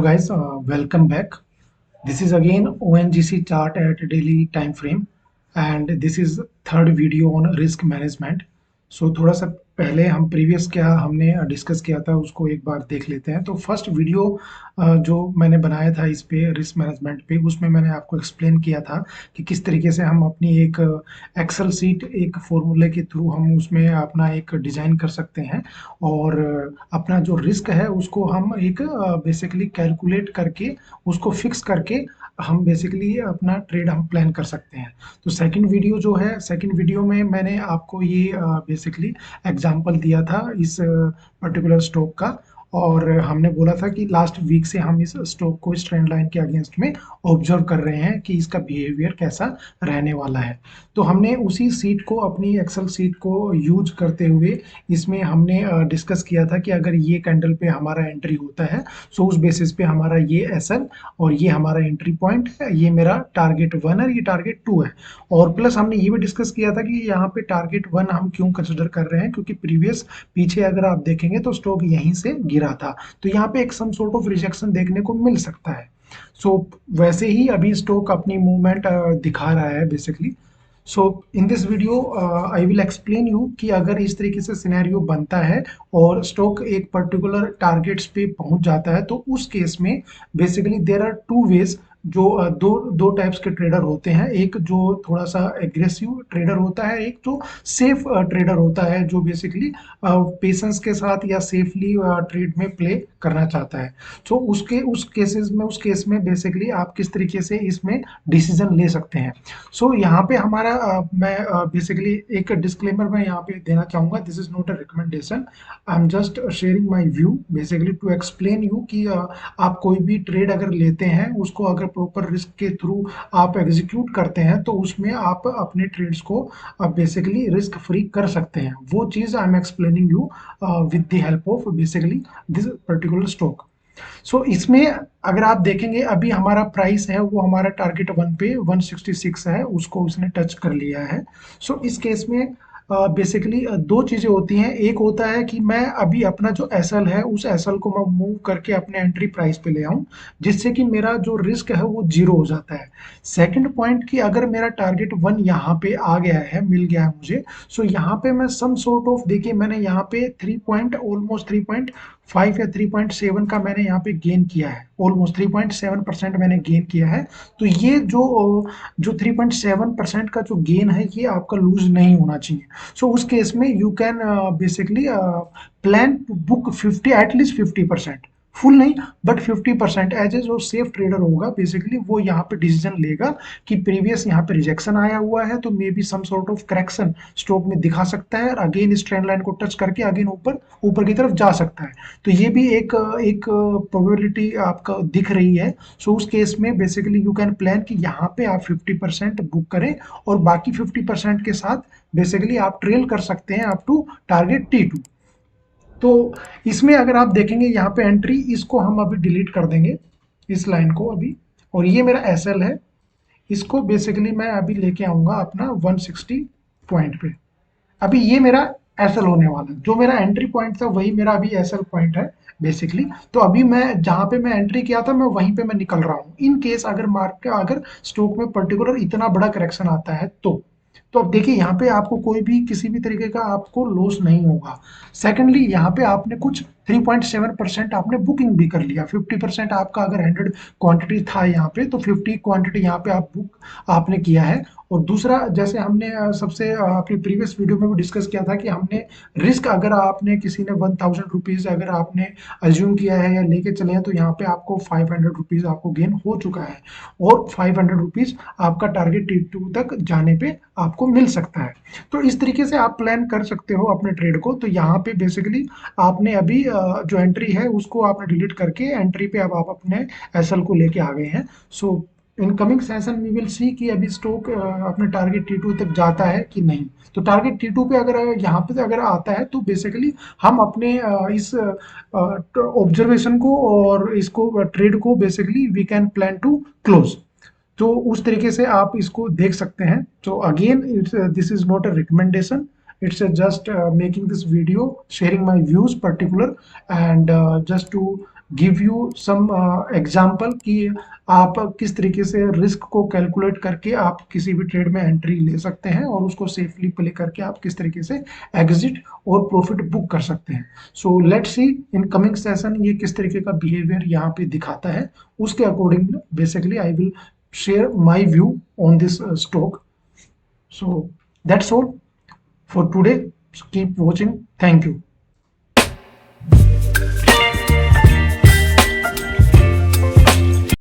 guys, welcome back. This is again ONGC chart at daily time frame, and this is third video on risk management. So थोड़ा सा पहले हम previous क्या हमने discuss किया था उसको एक बार देख लेते हैं। तो फर्स्ट वीडियो जो मैंने बनाया था इस पे रिस्क मैनेजमेंट पे, उसमें मैंने आपको एक्सप्लेन किया था कि किस तरीके से हम अपनी एक एक्सेल सीट एक फॉर्मूले के थ्रू हम उसमें अपना एक डिज़ाइन कर सकते हैं और अपना जो रिस्क है उसको हम एक बेसिकली कैलकुलेट करके उसको फिक्स करके हम बेसिकली अपना ट्रेड हम प्लान कर सकते हैं। तो सेकंड वीडियो जो है, सेकंड वीडियो में मैंने आपको ये बेसिकली एग्जांपल दिया था इस पर्टिकुलर स्टॉक का, और हमने बोला था कि लास्ट वीक से हम इस स्टॉक को इस ट्रेंड लाइन के अगेंस्ट में ऑब्जर्व कर रहे हैं कि इसका बिहेवियर कैसा रहने वाला है। तो हमने उसी सीट को, अपनी एक्सेल सीट को यूज करते हुए इसमें हमने डिस्कस किया था कि अगर ये कैंडल पे हमारा एंट्री होता है सो उस बेसिस पे हमारा ये एसएल और ये हमारा एंट्री पॉइंट है, ये मेरा टारगेट 1 है, ये टारगेट 2 है। और प्लस हमने ये भी डिस्कस किया था कि यहाँ पे टारगेट 1 हम क्यों कंसिडर कर रहे हैं, क्योंकि प्रीवियस पीछे अगर आप देखेंगे तो स्टॉक यहीं से गिरा था, तो यहाँ पे एक सम सॉर्ट ऑफ रिजेक्शन देखने को मिल सकता है। सो वैसे ही अभी स्टॉक अपनी मूवमेंट दिखा रहा है basically. So in this video I will explain you कि अगर इस तरीके से सिनेरियो बनता है और स्टॉक एक पर्टिकुलर टारगेट्स पे पहुंच जाता है तो उस केस में basically there are two ways. जो दो टाइप्स के ट्रेडर होते हैं, एक जो थोड़ा सा एग्रेसिव ट्रेडर होता है, एक जो सेफ ट्रेडर होता है जो बेसिकली पेशेंस के साथ या सेफली ट्रेड में प्ले करना चाहता है। तो उस केस में बेसिकली आप किस तरीके से इसमें डिसीजन ले सकते हैं। सो यहाँ पे हमारा मैं बेसिकली एक डिस्क्लेमर मैं यहाँ पे देना चाहूँगा, this is not a recommendation, I am just sharing my view basically to explain you कि आप कोई भी ट्रेड अगर लेते हैं उसको अगर प्रॉपर रिस्क के थ्रू आप एग्जीक्यूट करते हैं तो उसमें आप अपने ट्रेड्स को बेसिकली रिस्क फ्री कर सकते हैं। वो चीज़ I am explaining you with the help of basically this particular stock. So इसमें अगर आप देखेंगे अभी हमारा प्राइस है वो हमारा टारगेट 1 पे 166 है, उसको उसने टच कर लिया है। सो इस केस में बेसिकली दो चीज़ें होती हैं, एक होता है कि मैं अभी अपना जो एसएल है उस एसएल को मैं मूव करके अपने एंट्री प्राइस पे ले आऊं जिससे कि मेरा जो रिस्क है वो जीरो हो जाता है। सेकंड पॉइंट कि अगर मेरा टारगेट 1 यहाँ पे आ गया है, मिल गया है मुझे, सो यहाँ पे मैं सम सॉर्ट ऑफ, देखिए मैंने यहाँ पे 3 पॉइंट ऑलमोस्ट 3.5 या 3.7 का मैंने यहाँ पे गेन किया है, ऑलमोस्ट 3.7% मैंने गेन किया है। तो ये जो 3.7% का जो गेन है ये आपका लूज नहीं होना चाहिए। सो उस केस में you can basically plan to book 50, at least 50%, full नहीं बट 50%। एज ए जो सेफ ट्रेडर होगा बेसिकली वो यहाँ पे डिसीजन लेगा कि प्रीवियस यहाँ पे रिजेक्शन आया हुआ है तो maybe some sort of correction stock में दिखा सकता है और अगेन इस ट्रेंड लाइन को टच करके अगेन ऊपर की तरफ जा सकता है। तो ये भी एक प्रोबेबिलिटी आपका दिख रही है। सो उस केस में बेसिकली यू कैन प्लान कि यहाँ पे आप 50% बुक करें और बाकी 50% के साथ बेसिकली आप ट्रेल कर सकते हैं अप टू टारगेट T2। तो इसमें अगर आप देखेंगे यहाँ पे एंट्री, इसको हम अभी डिलीट कर देंगे इस लाइन को अभी, और ये मेरा एसएल है, इसको बेसिकली मैं अभी लेके आऊंगा अपना 160 पॉइंट पे। अभी ये मेरा एसएल होने वाला है, जो मेरा एंट्री पॉइंट था वही मेरा अभी एसएल पॉइंट है बेसिकली। तो अभी मैं जहां पे मैं एंट्री किया था मैं वहीं पे मैं निकल रहा हूँ। इन केस अगर मार्केट, अगर स्टॉक में पर्टिकुलर इतना बड़ा करेक्शन आता है तो अब देखिए यहाँ पे आपको कोई भी किसी भी तरीके का आपको लॉस नहीं होगा। सेकेंडली यहाँ पे आपने कुछ 3.7% आपने बुकिंग भी कर लिया, 50% आपका अगर 100 क्वांटिटी था यहाँ पे तो 50 क्वांटिटी यहाँ पे आप बुक आपने किया है। और दूसरा, जैसे हमने सबसे अपनी प्रीवियस वीडियो में भी डिस्कस किया था कि हमने रिस्क, अगर आपने किसी ने 1000 रुपीज़ अगर आपने अज्यूम किया है या लेके चले हैं तो यहाँ पे आपको 500 रुपीज़ आपको गेन हो चुका है और 500 रुपीज़ आपका टारगेट T2 तक जाने पे आपको मिल सकता है। तो इस तरीके से आप प्लान कर सकते हो अपने ट्रेड को। तो यहाँ पे बेसिकली आपने अभी जो एंट्री है उसको आपने डिलीट करके एंट्री पे अब आप अपने एसएल को लेके आ गए हैं। So in coming session we will see कि अभी स्टॉक अपने टारगेट T2 तक जाता है कि नहीं। तो टारगेट T2 पे अगर यहाँ पे अगर आता है तो बेसिकली हम अपने इस ऑब्जर्वेशन को और इसको ट्रेड को basically we can plan to close. तो उस तरीके से आप इसको देख सकते हैं। तो again it's this is not a recommendation, it's just making this video, sharing my views particular, and just to give you some example कि आप किस तरीके से रिस्क को कैलकुलेट करके आप किसी भी ट्रेड में एंट्री ले सकते हैं और उसको सेफली प्ले करके आप किस तरीके से एग्जिट और प्रॉफिट बुक कर सकते हैं। So let's see in coming session ये किस तरीके का बिहेवियर यहाँ पे दिखाता है, उसके according basically I will share my view on this stock. So that's all for today. Keep watching. Thank you.